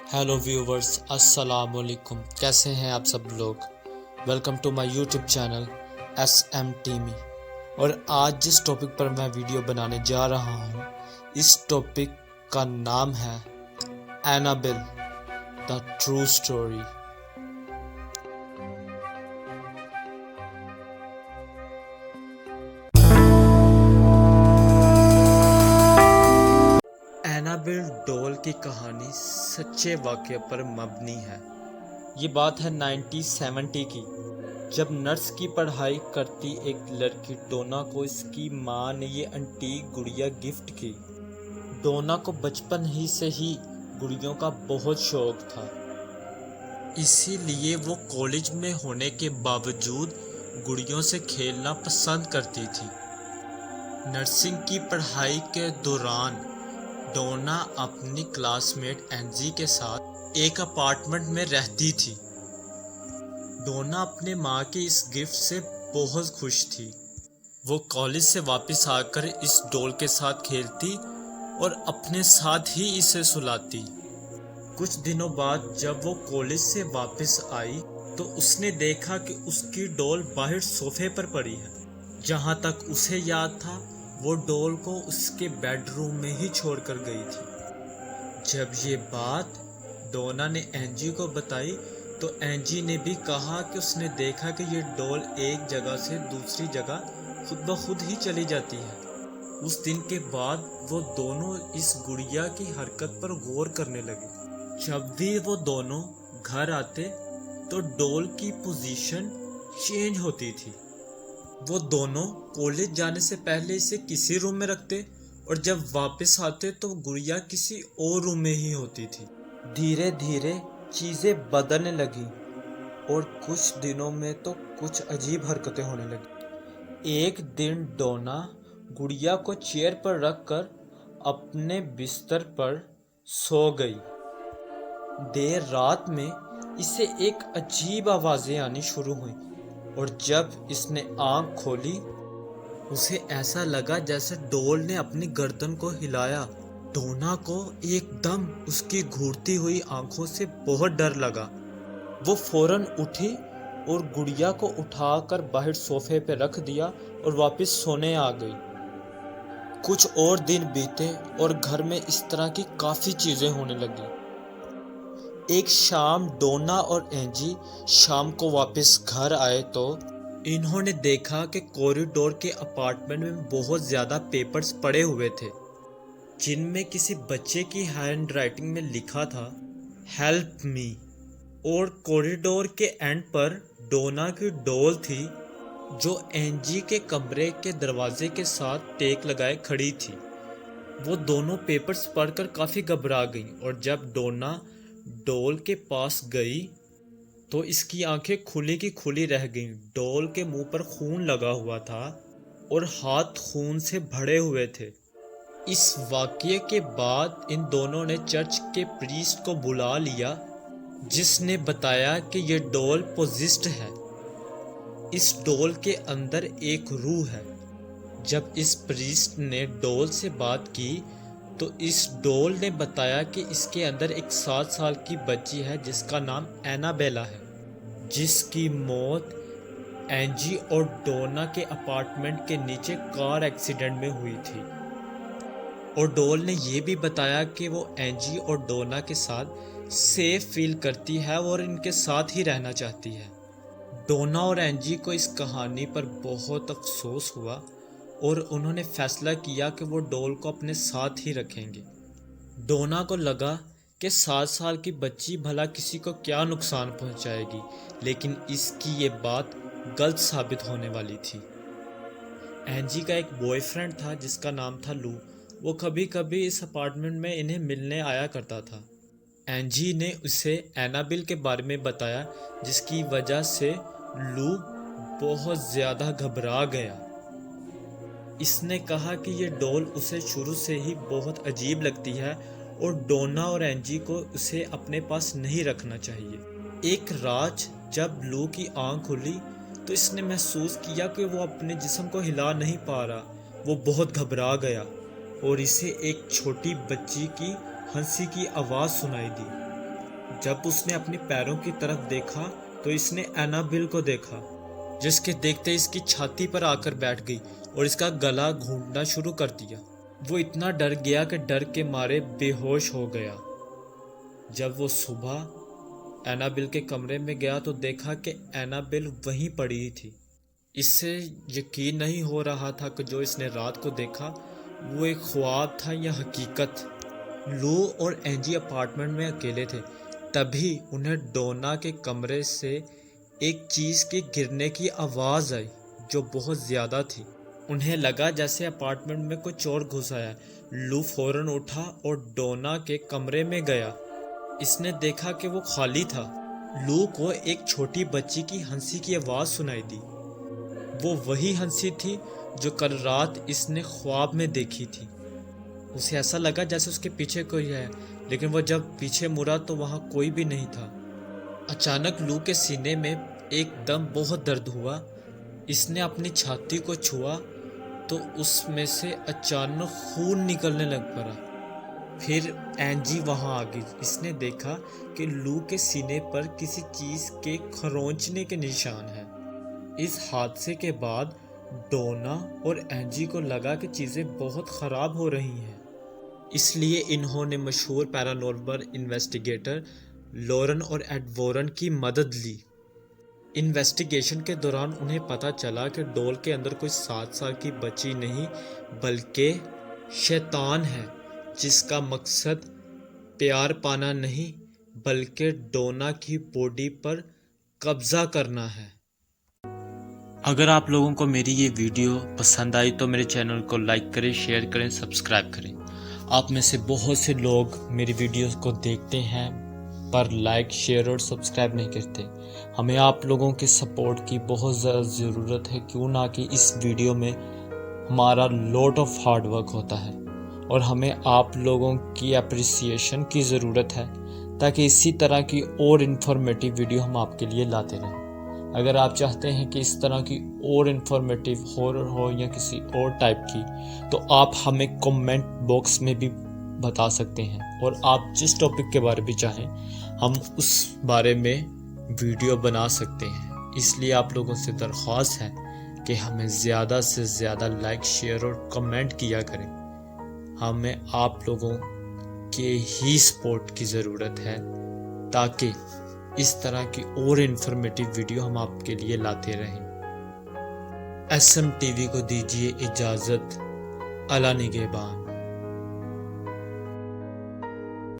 Hello viewers, अस्सलाम वालेकुम। कैसे हैं आप सब लोग? Welcome to my YouTube channel SM टीमी। और आज जिस टॉपिक पर मैं वीडियो बनाने जा रहा हूँ, इस टॉपिक का नाम है Annabelle the true story. Annabelle doll की कहानी सच्चे वाक़ये पर मबनी है। ये बात है 1970 की, जब नर्स की पढ़ाई करती एक लड़की डोना को इसकी माँ ने ये एंटीक गुड़िया गिफ्ट की। डोना को बचपन ही से ही गुड़ियों का बहुत शौक था, इसीलिए वो कॉलेज में होने के बावजूद गुड़ियों से खेलना पसंद करती थी। नर्सिंग की पढ़ाई के दौरान डोना अपनी क्लासमेट एंजी के साथ एक अपार्टमेंट में रहती थी। डोना अपने माँ की इस गिफ्ट से बहुत खुश थी। वो कॉलेज से वापस आकर इस डॉल के साथ खेलती और अपने साथ ही इसे सुलाती। कुछ दिनों बाद जब वो कॉलेज से वापस आई तो उसने देखा कि उसकी डॉल बाहर सोफे पर पड़ी है। जहाँ तक उसे याद था, वो डॉल को उसके बेडरूम में ही छोड़कर गई थी। जब ये बात डोना ने एंजी को बताई तो एंजी ने भी कहा कि उसने देखा कि ये डॉल एक जगह से दूसरी जगह खुद ब खुद ही चली जाती है। उस दिन के बाद वो दोनों इस गुड़िया की हरकत पर गौर करने लगे। जब भी वो दोनों घर आते तो डॉल की पोजीशन चेंज होती थी। वो दोनों कॉलेज जाने से पहले इसे किसी रूम में रखते और जब वापस आते तो गुड़िया किसी और रूम में ही होती थी। धीरे धीरे चीज़ें बदलने लगी और कुछ दिनों में तो कुछ अजीब हरकतें होने लगी। एक दिन डोना गुड़िया को चेयर पर रखकर अपने बिस्तर पर सो गई। देर रात में इसे एक अजीब आवाज़ें आनी शुरू हुई और जब इसने आंख खोली उसे ऐसा लगा जैसे डॉल ने अपनी गर्दन को हिलाया। डोना को एकदम उसकी घूरती हुई आंखों से बहुत डर लगा। वो फौरन उठी और गुड़िया को उठाकर बाहर सोफे पे रख दिया और वापस सोने आ गई। कुछ और दिन बीते और घर में इस तरह की काफ़ी चीज़ें होने लगी। एक शाम डोना और एंजी शाम को वापस घर आए तो इन्होंने देखा कि कॉरिडोर के अपार्टमेंट में बहुत ज़्यादा पेपर्स पड़े हुए थे, जिनमें किसी बच्चे की हैंड राइटिंग में लिखा था हेल्प मी। और कॉरिडोर के एंड पर डोना की डॉल थी जो एंजी के कमरे के दरवाजे के साथ टेक लगाए खड़ी थी। वो दोनों पेपर्स पढ़कर काफ़ी घबरा गई और जब डोना डॉल के पास गई तो इसकी आंखें खुली की खुली रह गईं। डॉल के मुंह पर खून लगा हुआ था और हाथ खून से भरे हुए थे। इस वाक़ये के बाद इन दोनों ने चर्च के प्रीस्ट को बुला लिया, जिसने बताया कि ये डॉल पोजेस्ड है। इस डॉल के अंदर एक रूह है। जब इस प्रीस्ट ने डॉल से बात की तो इस डॉल ने बताया कि इसके अंदर एक 7 साल की बच्ची है जिसका नाम एनाबेला है, जिसकी मौत एंजी और डोना के अपार्टमेंट के नीचे कार एक्सीडेंट में हुई थी। और डॉल ने यह भी बताया कि वो एंजी और डोना के साथ सेफ फील करती है और इनके साथ ही रहना चाहती है। डोना और एंजी को इस कहानी पर बहुत अफसोस हुआ और उन्होंने फैसला किया कि वो डॉल को अपने साथ ही रखेंगे। डोना को लगा कि 7 साल की बच्ची भला किसी को क्या नुकसान पहुंचाएगी, लेकिन इसकी ये बात गलत साबित होने वाली थी। एंजी का एक बॉयफ्रेंड था जिसका नाम था लू। वो कभी कभी इस अपार्टमेंट में इन्हें मिलने आया करता था। एंजी ने उसे एनाबेल के बारे में बताया, जिसकी वजह से लू बहुत ज़्यादा घबरा गया। इसने कहा कि ये डॉल उसे शुरू से ही बहुत अजीब लगती है और डोना और एंजी को उसे अपने पास नहीं रखना चाहिए। एक रात जब लू की आंख खुली तो इसने महसूस किया कि वो अपने जिस्म को हिला नहीं पा रहा। वो बहुत घबरा गया और इसे एक छोटी बच्ची की हंसी की आवाज़ सुनाई दी। جب اس نے اپنے پیروں کی طرف دیکھا تو اس نے اینابل کو دیکھا، جس کے دیکھتے اس کی چھاتی پر آ کر بیٹھ گئی اور اس کا گلا گھونٹنا شروع کر دیا۔ وہ اتنا ڈر گیا کہ ڈر کے مارے بے ہوش ہو گیا۔ جب وہ صبح اینابل کے کمرے میں گیا تو دیکھا کہ اینابل وہیں پڑی تھی۔ اس سے یقین نہیں ہو رہا تھا کہ جو اس نے رات کو دیکھا وہ ایک خواب تھا یا حقیقت۔ لو اور اینجی اپارٹمنٹ میں اکیلے تھے، تبھی انہیں ڈونا کے کمرے سے ایک چیز کے گرنے کی آواز آئی جو بہت زیادہ تھی۔ انہیں لگا جیسے اپارٹمنٹ میں کوئی چور گھس آیا۔ لو فوراً اٹھا اور ڈونا کے کمرے میں گیا۔ اس نے دیکھا کہ وہ خالی تھا۔ لو کو ایک چھوٹی بچی کی ہنسی کی آواز سنائی دی۔ وہ وہی ہنسی تھی جو کل رات اس نے خواب میں دیکھی تھی۔ اسے ایسا لگا جیسے اس کے پیچھے کوئی ہے، لیکن وہ جب پیچھے مڑا تو وہاں کوئی بھی نہیں تھا۔ اچانک لو کے سینے میں ایک دم بہت درد ہوا۔ اس نے اپنی چھاتی کو چھوا تو اس میں سے اچانک خون نکلنے لگ پڑا۔ پھر اینجی وہاں آ گئی۔ اس نے دیکھا کہ لو کے سینے پر کسی چیز کے کھرونچنے کے نشان ہیں۔ اس حادثے کے بعد ڈونا اور اینجی کو لگا کہ چیزیں بہت خراب ہو رہی ہیں۔ اس لیے انہوں نے مشہور پیرانورمل انویسٹیگیٹر لورن اور ایڈ وارن کی مدد لی۔ انویسٹیگیشن کے دوران انہیں پتہ چلا کہ ڈول کے اندر کوئی 7 سال کی بچی نہیں بلکہ شیطان ہے، جس کا مقصد پیار پانا نہیں بلکہ ڈونا کی باڈی پر قبضہ کرنا ہے۔ اگر آپ لوگوں کو میری یہ ویڈیو پسند آئی تو میرے چینل کو لائک کریں، شیئر کریں، سبسکرائب کریں۔ آپ میں سے بہت سے لوگ میری ویڈیوز کو دیکھتے ہیں پر لائک، شیئر اور سبسکرائب نہیں کرتے۔ ہمیں آپ لوگوں کے سپورٹ کی بہت زیادہ ضرورت ہے، کیوں نہ کہ اس ویڈیو میں ہمارا لوٹ آف ہارڈ ورک ہوتا ہے اور ہمیں آپ لوگوں کی اپریسیشن کی ضرورت ہے تاکہ اسی طرح کی اور انفارمیٹیو ویڈیو ہم آپ کے لیے لاتے رہیں۔ اگر آپ چاہتے ہیں کہ اس طرح کی اور انفارمیٹیو ہارر ہو یا کسی اور ٹائپ کی تو آپ ہمیں کمنٹ باکس میں بھی بتا سکتے ہیں، اور آپ جس ٹاپک کے بارے میں چاہیں ہم اس بارے میں ویڈیو بنا سکتے ہیں۔ اس لیے آپ لوگوں سے درخواست ہے کہ ہمیں زیادہ سے زیادہ لائک، شیئر اور کمنٹ کیا کریں۔ ہمیں آپ لوگوں کے ہی سپورٹ کی ضرورت ہے تاکہ اس طرح کی اور انفارمیٹیو ویڈیو ہم آپ کے لیے لاتے رہیں۔ SM TV کو دیجیے اجازت۔ اللہ نگہبان۔